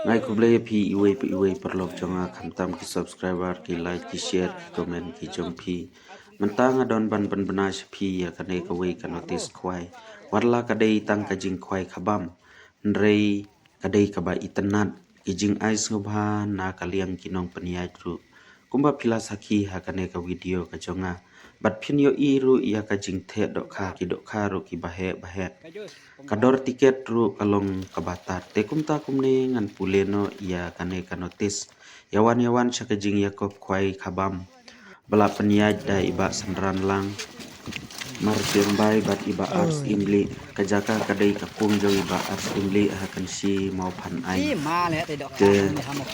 Ngai ku blay pi iwe perlok jonga khamtam ki subscriber ki like ki share ki comment ki jompi mentang adon ban bena pi ya kane ka we ka notice khwai warla ka dei tang ka jing khwai khabam nrei ka dei ka ba itanat ki jing ais ngobha na kaliang kinong peniai tru kumba phila sakhi ha kane ka video ka jonga bat phin yo i ru ya ka jing the dok kha ru ki bahe kador tiket ru kalong kabatat tekum ta kumne ngan puleno ya kane ka notice yawan syakajing yakob khwai khabam bala peniaj da iba sandran lang mar bai bat iba ars imli kajaka kadai kapung jo iba ars imli hakan si mau phan ai ke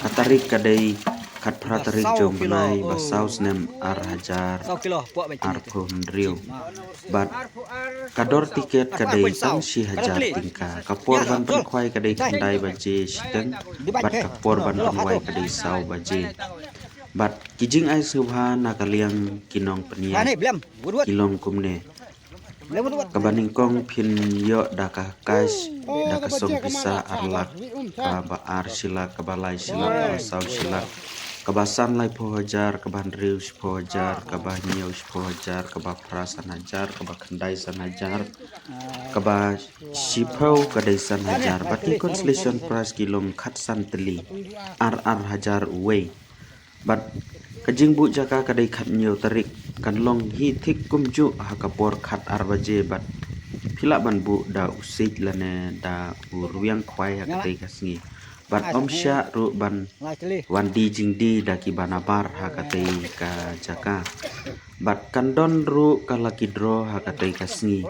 katarik kadai kat pratarik jom benai basaus nem ar hajar ar riu bat kador tiket kadai tang si hajar tingka kapor ban penkwai kadai kandai baje sikeng bat kapor ban penkwai kadai sau baje bat kijing ai subha na kaliang kinong penia kilong kumne kabaningkong phin yo daka kas daka song pisa arlak ba ar sila kabalai sila sau sila kabasan lai po hajar kaban riu po hajar kabah nyau po hajar kabah prasan hajar kabah kandai san hajar kabah sipau kadai san hajar bati consolation prize kilom khat san teli ar hajar uwe bat kajing bu jaka kadai khat nyau tarik kan long hi thik kumju hakapor khat ar baje bat phila ban bu da usit lane da urwiang khwai hakatei kasngi bat omsha ru ban wandi jingdi daki banabar hakatei ka jaka bat kandon ru kalaki dro hakatei kasngi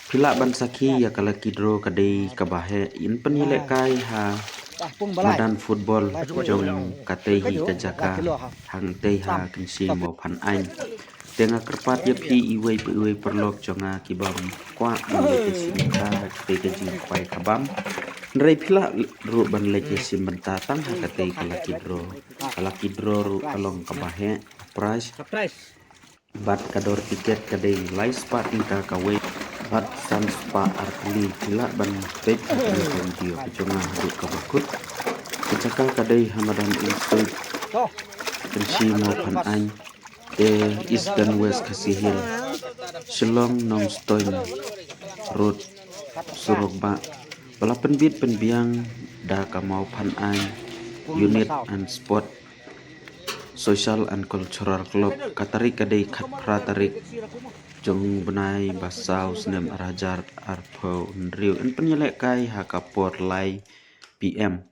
phila ban sakhi ya kalaki dro kadai kabahe in penile kai ha madan football jong katei hi ka jaka hang tei ha kinsi mo phan ain tenga kerpat ya pi iwe perlok jonga kibam kwa mele simta te ke jing kwai kabam nrei phila ru ban leke simbenta tang hakatei kalaki dro ru kalong kabahe price bat kador tiket kadei lai spa tingka kawe bat san spa arkli phila ban pet video jonga ru kabakut kecaka kadei hamadan insult kensi mo phan ain East dan West Kasihil Shillong Nong Stoin Road Surabaya balapan bit penbiang da kamau phan ai unit and sport social and cultural club katarik kadai khat pratarik jong benai basau snem arajar arpo nriu en penyelek kai hakapor lai PM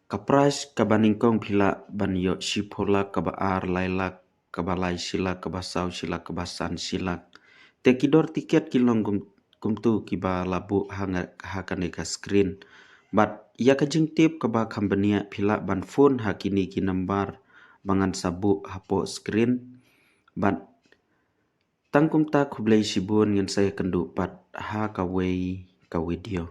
kapras kabaningkong phila banyo sipola kabaar lailak kabalai sila kabasau sila kabasan sila tekidor tiket kilong kumtu kiba labu hakaneka screen but ya kajing tip kaba company phila ban phone hakini ki number bangan sabu hapo screen but tangkum ta khublei sibun ngin saya kendu pat ha ka video